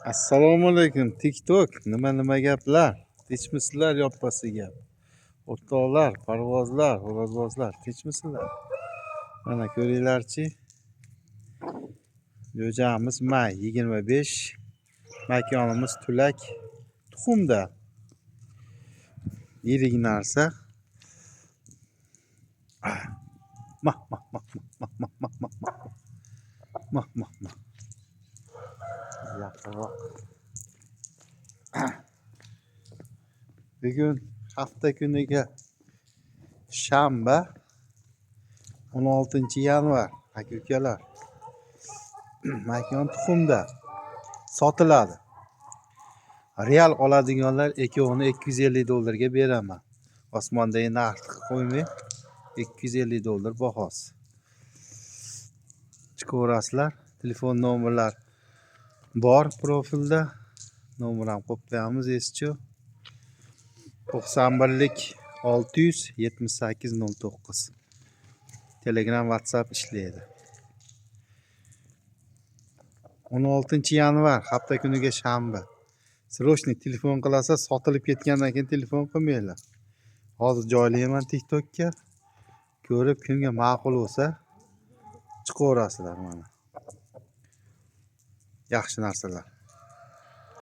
Assalomu alaykum TikTok. Nima gaplar? Tinchmisizlar yoppasi gap. O'rtoqlar, parvozlar, xo'rozbozlar, tinchmisizlar? Mana ko'ringlarchi. Jo'jamiz may 25. Makonimiz Tulak. Tuxumda. Yirik narsa. Mah mah mah mah mah mah mah mah mah mah mah. Yaqinroq. Bugun hafta kuniga shanba 16-yanvar aka-ukalar. Makon Tuxumda sotiladi. Real oladiganlar ekkovini $250 beraman. Osmondagi narxni qo'ymay $250 bahosi. Chiqaverasizlar. Telefon nomerlar bor profilda. Nomer ham qo'yib qo'yamiz eschi. 91lik 67809. Telegram, WhatsApp ishlaydi. 16-yanvar hafta kuniga shanba. Srochniy telefon qilasa sotilib ketgandan keyin telefon qilmanglar. Hozir joylayman TikTokka. Ko'rib kimga ma'qul bo'lsa chiqaverasizlar mana. Yaxshi narsalar.